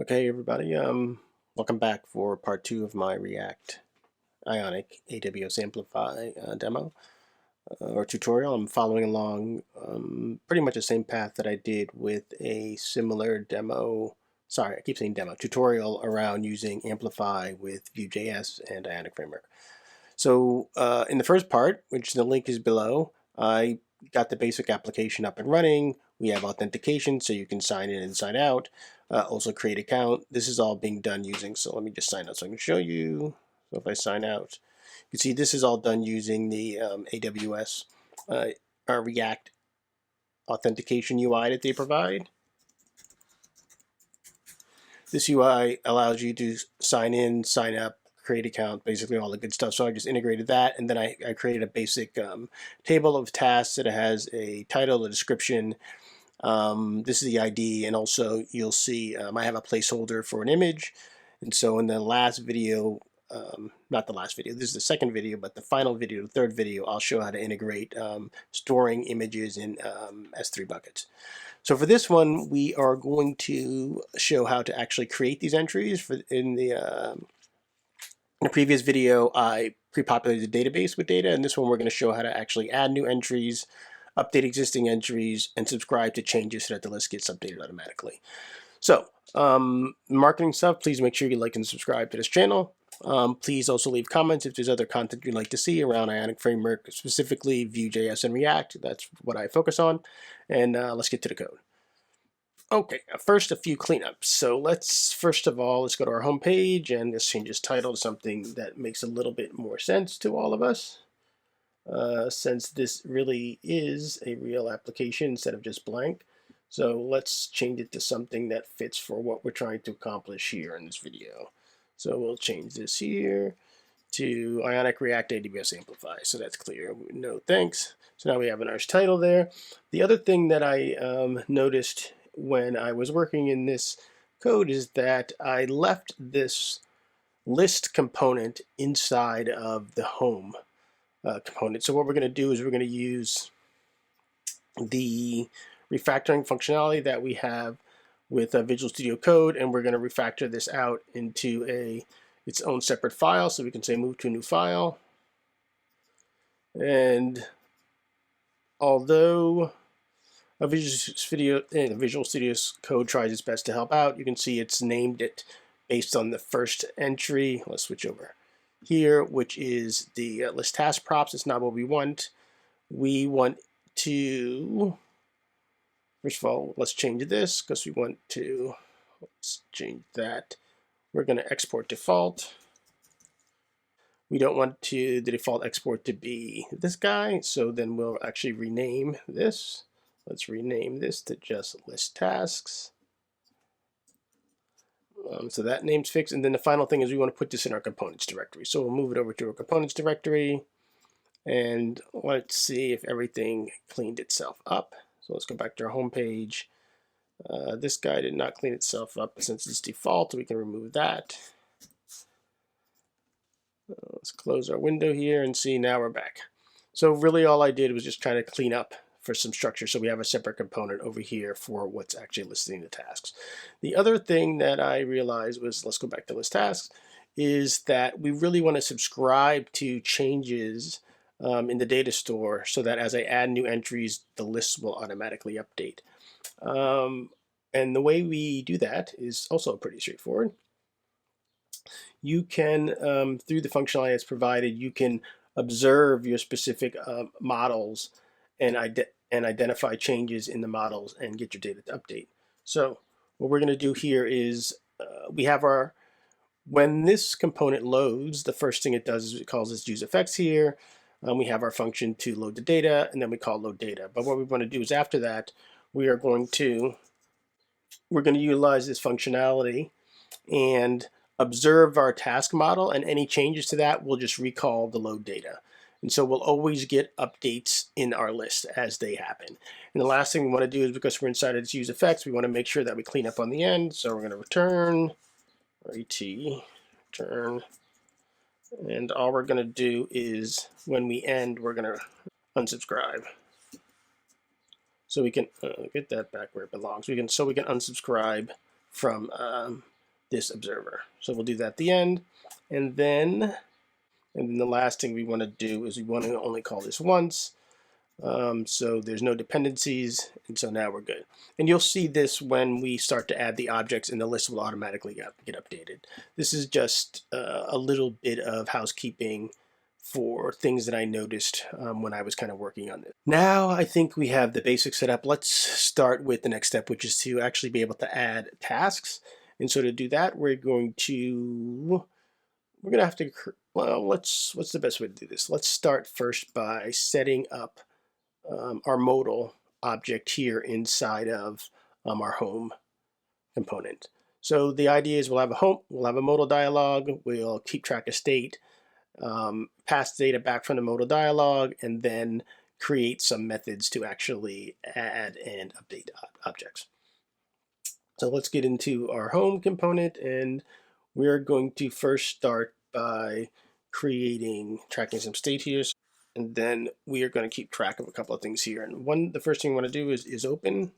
Okay, everybody, welcome back for part 2 of my React Ionic AWS Amplify demo or tutorial. I'm following along pretty much the same path that I did with a similar demo, sorry, I keep saying demo, tutorial around using Amplify with Vue.js and Ionic Framework. So in the first part, which the link is below, I got the basic application up and running. We have authentication, so you can sign in and sign out. Also create account. This is all being done using, so let me just sign out so I can show you. So if I sign out, you can see this is all done using the AWS React authentication UI that they provide. This UI allows you to sign in, sign up, create account, basically all the good stuff. So I just integrated that, and then I created a basic table of tasks that has a title, a description. This is the ID, and also you'll see I have a placeholder for an image. And so in the last video, not the last video, this is the second video, but the final video, the third video, I'll show how to integrate storing images in S3 buckets. So for this one, we are going to show how to actually create these entries. In the previous video, I pre-populated the database with data, and this one we're going to show how to actually add new entries, update existing entries, and subscribe to changes so that the list gets updated automatically. So marketing stuff, please make sure you like and subscribe to this channel. Please also leave comments if there's other content you'd like to see around Ionic Framework, specifically Vue.js and React. That's what I focus on. And let's get to the code. Okay, first a few cleanups. So first of all, let's go to our home page and let's change this title to something that makes a little bit more sense to all of us. Since this really is a real application instead of just blank. So let's change it to something that fits for what we're trying to accomplish here in this video. So we'll change this here to Ionic React AWS Amplify. So that's clear. No thanks. So now we have a nice title there. The other thing that I noticed when I was working in this code is that I left this list component inside of the home component. So what we're going to do is we're going to use the refactoring functionality that we have with Visual Studio Code, and we're going to refactor this out into its own separate file. So we can say move to a new file. And although Visual Studio Code tries its best to help out, you can see it's named it based on the first entry. Let's switch over here, which is the list task props. It's not what we want. We want to, first of all, let's change this because we want to, let's change that. We're going to export default. We don't want the default export to be this guy, so then we'll actually rename this. Let's rename this to just list tasks. So that name's fixed. And then the final thing is we want to put this in our components directory. So we'll move it over to our components directory. And let's see if everything cleaned itself up. So let's go back to our home page. This guy did not clean itself up. Since it's default, we can remove that. Let's close our window here and see now we're back. So really all I did was just kind of clean up for some structure. So we have a separate component over here for what's actually listing the tasks. The other thing that I realized was, let's go back to list tasks, is that we really want to subscribe to changes in the data store so that as I add new entries, the lists will automatically update. And the way we do that is also pretty straightforward. You can, through the functionality that's provided, you can observe your specific models and identify changes in the models and get your data to update. So what we're going to do here is we have our, when this component loads, the first thing it does is it calls this useRef here. We have our function to load the data, and then we call load data. But what we want to do is after that, we're going to utilize this functionality and observe our task model, and any changes to that will just recall the load data. And so we'll always get updates in our list as they happen. And the last thing we want to do is, because we're inside of this useRef, we want to make sure that we clean up on the end. So we're going to return return, and all we're going to do is when we end, we're going to unsubscribe. So we can get that back where it belongs. So we can unsubscribe from this observer. So we'll do that at the end. And then the last thing we want to do is we want to only call this once. So there's no dependencies, and so now we're good. And you'll see this when we start to add the objects, and the list will automatically get updated. This is just a little bit of housekeeping for things that I noticed when I was kind of working on this. Now I think we have the basics set up. Let's start with the next step, which is to actually be able to add tasks. And so to do that, we're going to have to, well, what's the best way to do this? Let's start first by setting up our modal object here inside of our home component. So the idea is we'll have a modal dialog, we'll keep track of state, pass data back from the modal dialog, and then create some methods to actually add and update objects. So let's get into our home component, and we're going to first start by tracking some state here. And then we are going to keep track of a couple of things here. And the first thing we want to do is open,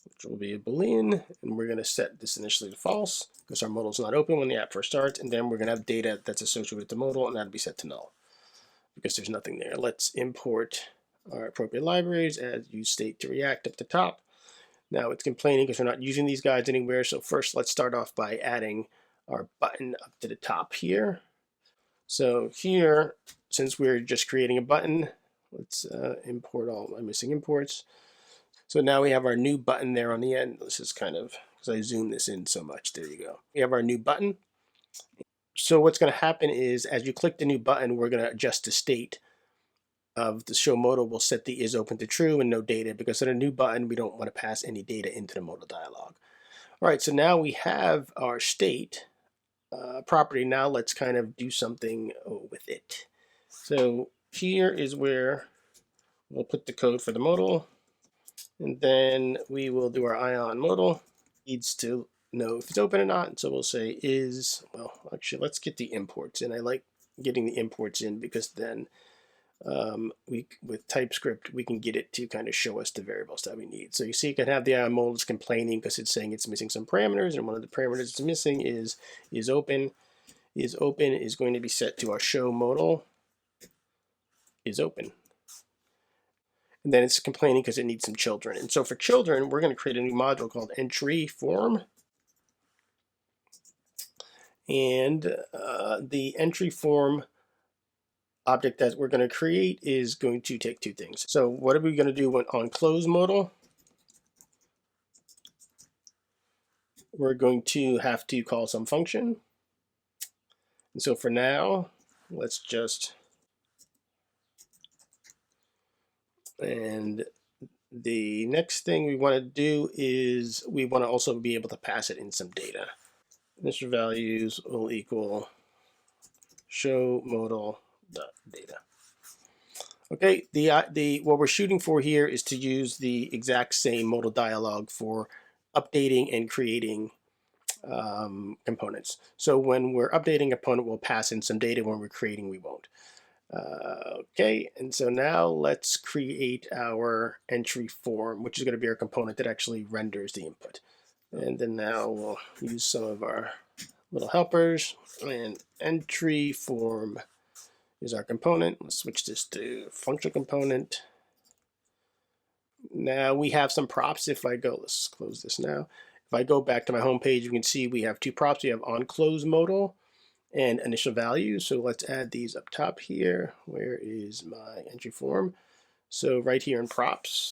which will be a Boolean, and we're going to set this initially to false because our modal is not open when the app first starts. And then we're going to have data that's associated with the modal, and that'll be set to null because there's nothing there. Let's import our appropriate libraries, add use state to react up the top. Now it's complaining because we're not using these guides anywhere. So first, let's start off by adding our button up to the top here. So here, since we're just creating a button, let's import all my missing imports. So now we have our new button there on the end. This is kind of, because I zoomed this in so much, there you go. We have our new button. So what's going to happen is as you click the new button, we're going to adjust the state of the show modal. We'll set the is open to true and no data, because in a new button, we don't want to pass any data into the modal dialog. All right, so now we have our state property. Now let's kind of do something with it. So here is where we'll put the code for the modal, and then we will do our ion modal. Needs to know if it's open or not, and so we'll say is, well, actually let's get the imports in. I like getting the imports in because then with TypeScript we can get it to kind of show us the variables that we need. So you see, you can have the ion modal is complaining because it's saying it's missing some parameters, and one of the parameters it's missing is open. Is open is going to be set to our show modal is open. And then it's complaining because it needs some children. And so for children, we're going to create a new module called entry form. And the entry form object that we're going to create is going to take two things. So what are we going to do when on close modal? We're going to have to call some function. And so for now, let's just, and the next thing we want to do is we want to also be able to pass it in some data. Initial values will equal show modal data. Okay, what we're shooting for here is to use the exact same modal dialog for updating and creating components. So when we're updating a component, we'll pass in some data. When we're creating, we won't. Okay, and so now let's create our entry form, which is going to be our component that actually renders the input. And then now we'll use some of our little helpers, and entry form is our component. Let's switch this to function component. Now we have some props. If I go, let's close this now. If I go back to my home page, you can see we have two props. We have on close modal and initial value. So let's add these up top here. Where is my entry form? So right here in props,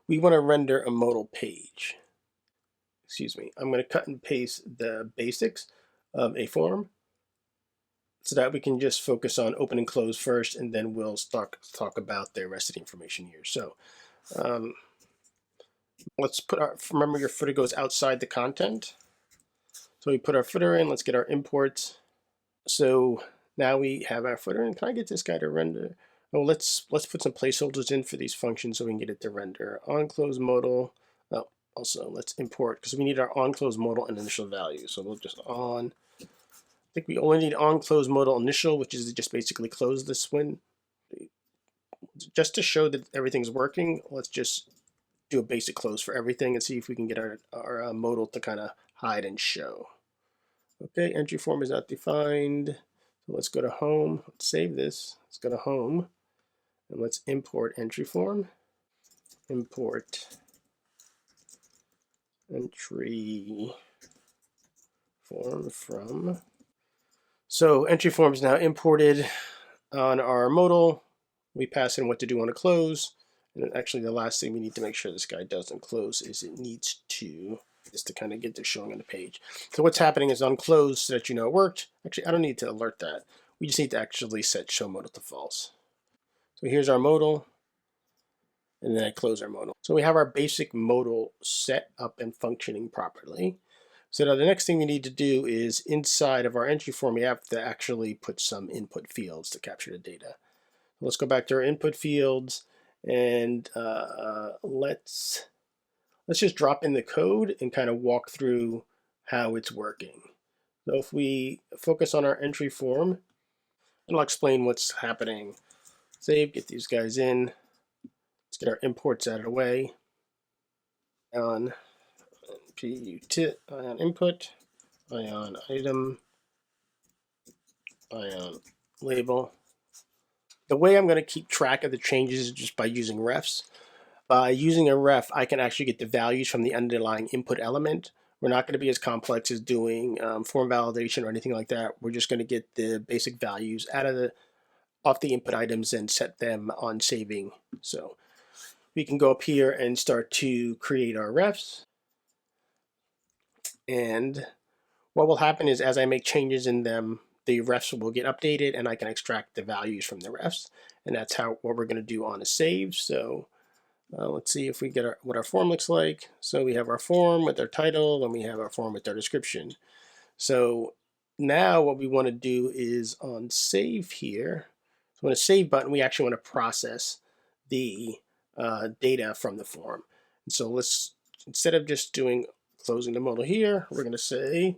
we want to render a modal page. Excuse me. I'm going to cut and paste the basics of a form so that we can just focus on open and close first, and then we'll talk about the rest of the information here. So let's put remember your footer goes outside the content. So we put our footer in, let's get our imports. So now we have our footer, and can I get this guy to render? Oh, let's put some placeholders in for these functions so we can get it to render. On close modal. Oh, also let's import, because we need our on close modal and initial value. So we'll just on. I think we only need on close modal initial, which is just basically close this one. Just to show that everything's working, let's just do a basic close for everything and see if we can get our modal to kind of hide and show. Okay, entry form is not defined. So let's go to home. Let's save this. Let's go to home and let's import entry form. Import entry form from. So entry form is now imported on our modal. We pass in what to do on a close. And actually the last thing we need to make sure this guy doesn't close is it needs to, just to kind of get this showing on the page. So what's happening is on close so that you know it worked. Actually, I don't need to alert that. We just need to actually set show modal to false. So here's our modal, and then I close our modal. So we have our basic modal set up and functioning properly. So now the next thing we need to do is inside of our entry form, we have to actually put some input fields to capture the data. Let's go back to our input fields and let's just drop in the code and kind of walk through how it's working. So if we focus on our entry form, and I'll explain what's happening. Save, get these guys in. Let's get our imports out of the way. On ion input, ion item, ion label. The way I'm going to keep track of the changes is just by using refs. By using a ref, I can actually get the values from the underlying input element. We're not going to be as complex as doing form validation or anything like that. We're just going to get the basic values off the input items and set them on saving. So we can go up here and start to create our refs. And what will happen is as I make changes in them, the refs will get updated and I can extract the values from the refs. And that's what we're going to do on a save. So let's see if we get what our form looks like. So we have our form with our title and we have our form with our description. So now what we want to do is on save here, so on a save button, we actually want to process the data from the form. And so let's, instead of just closing the modal here, we're going to say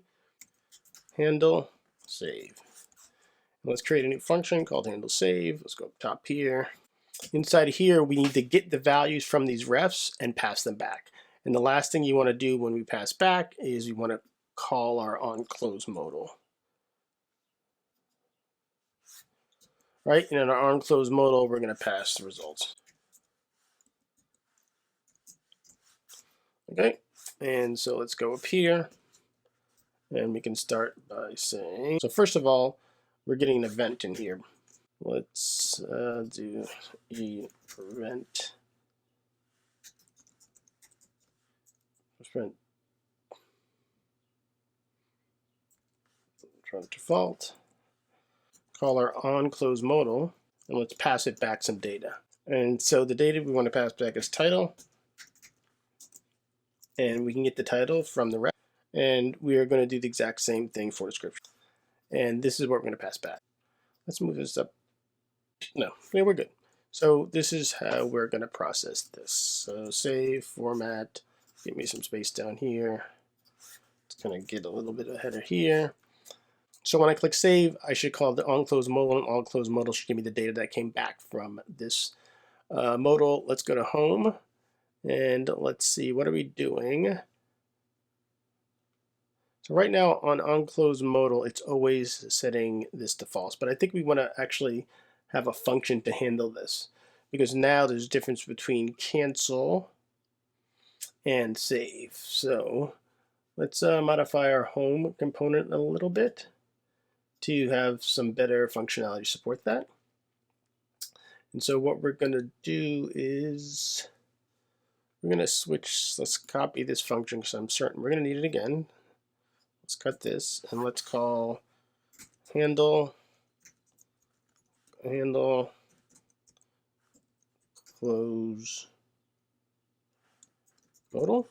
handle save. And let's create a new function called handle save. Let's go up top here. Inside of here, we need to get the values from these refs and pass them back. And the last thing you want to do when we pass back is we want to call our onClose modal. Right, and in our onClose modal, we're going to pass the results. Okay, and so let's go up here. And we can start by saying, so first of all, we're getting an event in here. Let's do event. From default. Call our onClose modal, and let's pass it back some data. And so the data we want to pass back is title. And we can get the title from the ref. And we are going to do the exact same thing for description. And this is what we're going to pass back. Let's move this up. No, yeah, we're good. So this is how we're going to process this. So save, format, give me some space down here. It's going to get a little bit ahead of here. So when I click save, I should call the onClose modal, and onClose modal should give me the data that came back from this modal. Let's go to home, and let's see, what are we doing? So right now on onClose modal, it's always setting this to false, but I think we want to actually have a function to handle this, because now there's a difference between cancel and save. So let's modify our home component a little bit to have some better functionality to support that. And so what we're going to do is we're going to switch, let's copy this function because I'm certain we're going to need it again. Let's cut this and let's call handle close modal.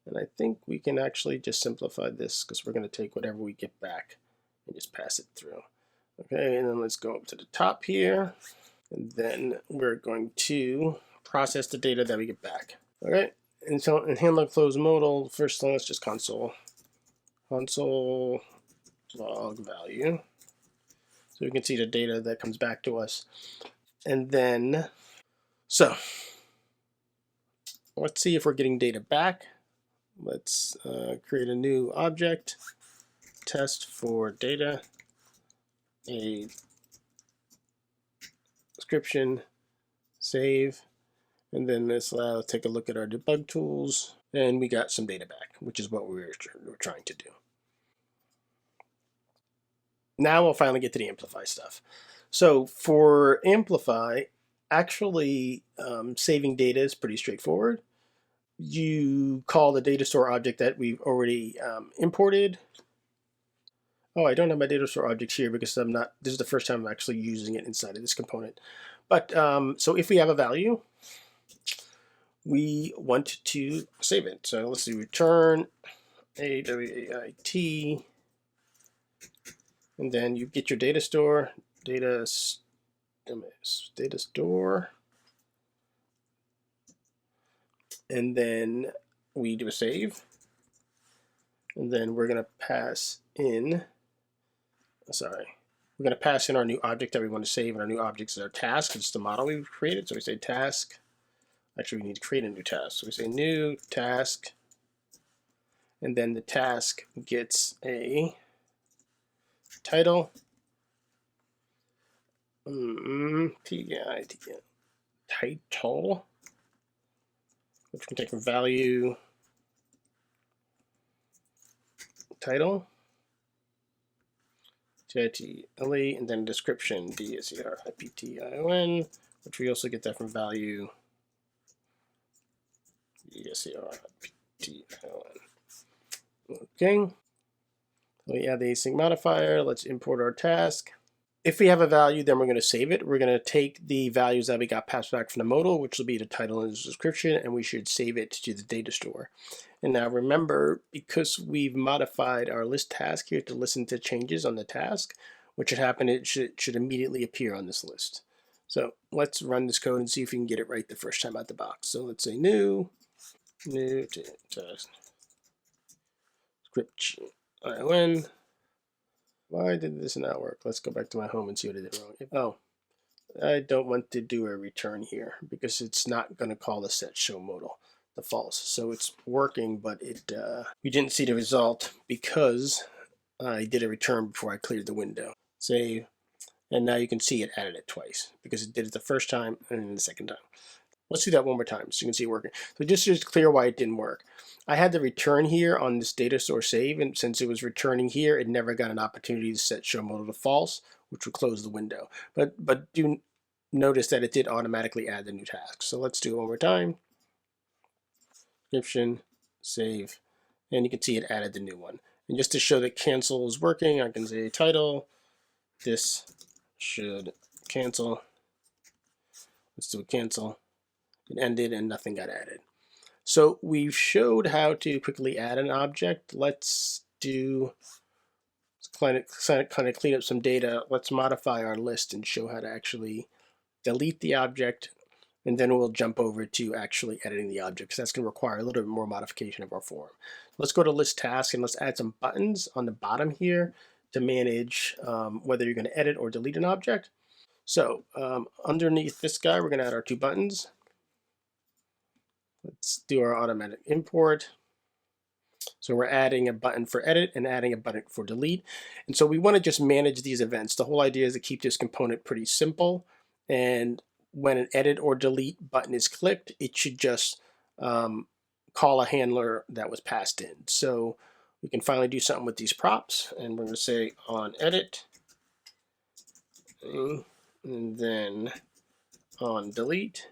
And I think we can actually just simplify this because we're going to take whatever we get back and just pass it through. Okay, and then let's go up to the top here, and then we're going to process the data that we get back. All right, and so in handle close modal, first let's just console log value, so we can see the data that comes back to us. And then, so let's see if we're getting data back. Let's create a new object, test for data, a description, save, and then let's take a look at our debug tools, and we got some data back, which is what we're trying to do. Now we'll finally get to the Amplify stuff. So for Amplify, actually saving data is pretty straightforward. You call the data store object that we've already imported. Oh, I don't have my data store object here because this is the first time I'm actually using it inside of this component. But so if we have a value, we want to save it. So let's do return AWAIT, and then you get your data store, data store, and then we do a save, and then we're going to pass in, we're going to pass in our new object that we want to save, and our new object is our task. It's the model we've created, so we say task. Actually, we need to create a new task. So we say new task, and then the task gets a title, title, which we can take from value title, TITLE, and then description, DSERIPTION, which we also get that from value DSERIPTION. Okay, we add the async modifier. Let's import our task. If we have a value, then we're going to save it. We're going to take the values that we got passed back from the modal, which will be the title and the description, and we should save it to the data store. And now remember, because we've modified our list task here to listen to changes on the task, what should happen, it should immediately appear on this list. So let's run this code and see if we can get it right the first time out the box. So let's say new task, script ION. Why did this not work? Let's go back to my home and see what I did wrong. Oh, I don't want to do a return here because it's not going to call the set show modal, the false. So it's working, but we didn't see the result because I did a return before I cleared the window. Save, and now you can see it added it twice because it did it the first time and then the second time. Let's do that one more time so you can see it working. So just to clear why it didn't work. I had the return here on this data store save, and since it was returning here, it never got an opportunity to set show modal to false, which would close the window. But do notice that it did automatically add the new task. So let's do it one more time. Description, save, and you can see it added the new one. And just to show that cancel is working, I can say title, this should cancel. Let's do a cancel. It ended and nothing got added. So we've showed how to quickly add an object. Let's kind of clean up some data. Let's modify our list and show how to actually delete the object, and then we'll jump over to actually editing the object, because that's going to require a little bit more modification of our form. Let's go to list task and let's add some buttons on the bottom here to manage whether you're going to edit or delete an object. So underneath this guy, we're going to add our two buttons. Let's do our automatic import. So we're adding a button for edit and adding a button for delete. And so we want to just manage these events. The whole idea is to keep this component pretty simple. And when an edit or delete button is clicked, it should just call a handler that was passed in. So we can finally do something with these props. And we're going to say on edit, and then on delete.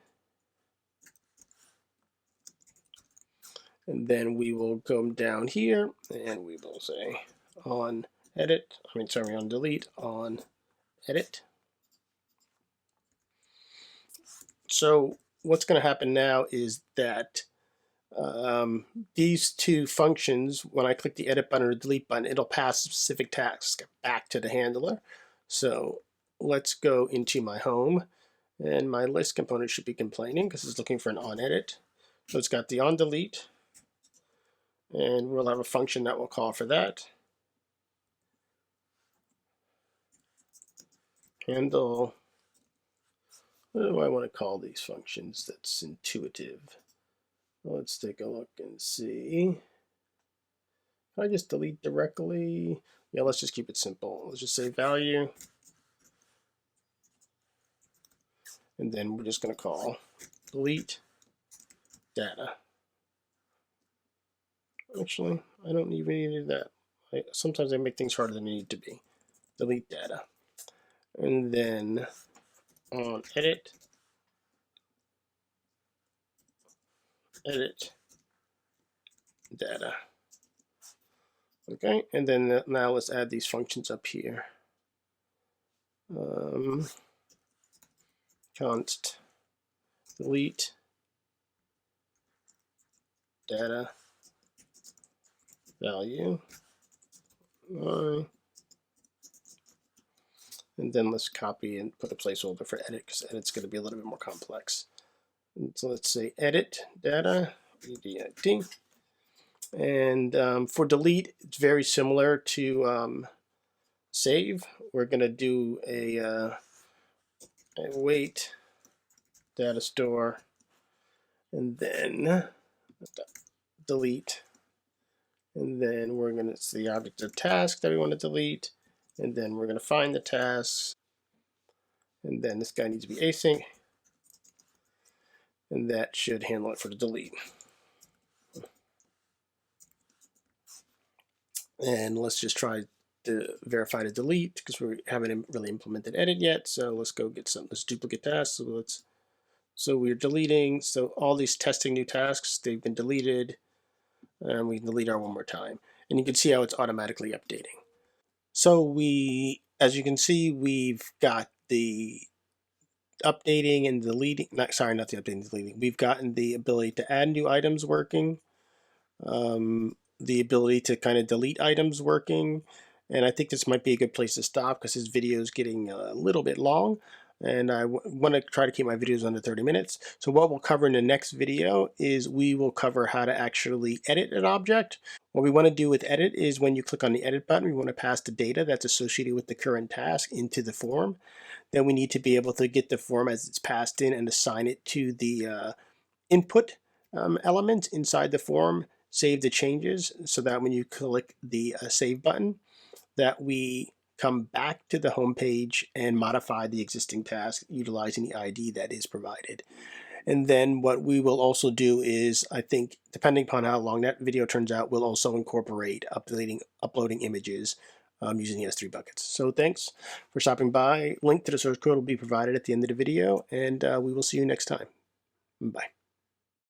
And then we will come down here and we will say on edit, on delete, on edit. So what's going to happen now is that these two functions, when I click the edit button or delete button, it'll pass a specific task back to the handler. So let's go into my home, and my list component should be complaining because it's looking for an on edit. So it's got the on delete, and we'll have a function that will call for that. Handle, what do I want to call these functions that's intuitive? Let's take a look and see. Can I just delete directly? Yeah, let's just keep it simple. Let's just say value. And then we're just going to call delete data. Actually, I don't even need that. Sometimes I make things harder than they need to be. Delete data. And then on edit data. Okay, and then now let's add these functions up here. Const delete data value. And then let's copy and put a placeholder for edit, because edit's going to be a little bit more complex. And so let's say edit data, edit. And for delete, it's very similar to save. We're going to do a wait data store, and then delete. And then we're going to, it's the object of task that we want to delete. And then we're going to find the tasks. And then this guy needs to be async. And that should handle it for the delete. And let's just try to verify the delete, because we haven't really implemented edit yet. So let's go get let's duplicate tasks. So we're deleting. So all these testing new tasks, they've been deleted. And we can delete our one more time. And you can see how it's automatically updating. So as you can see, we've got the updating and deleting, not the updating and deleting. We've gotten the ability to add new items working, the ability to kind of delete items working. And I think this might be a good place to stop, because this video is getting a little bit long. And I want to try to keep my videos under 30 minutes. So what we'll cover in the next video is we will cover how to actually edit an object. What we want to do with edit is when you click on the edit button, we want to pass the data that's associated with the current task into the form. Then we need to be able to get the form as it's passed in and assign it to the input element inside the form, save the changes, so that when you click the save button, that we come back to the home page and modify the existing task utilizing the ID that is provided. And then what we will also do is, I think, depending upon how long that video turns out, we'll also incorporate uploading images using the S3 buckets. So thanks for stopping by. Link to the source code will be provided at the end of the video, and we will see you next time. Bye.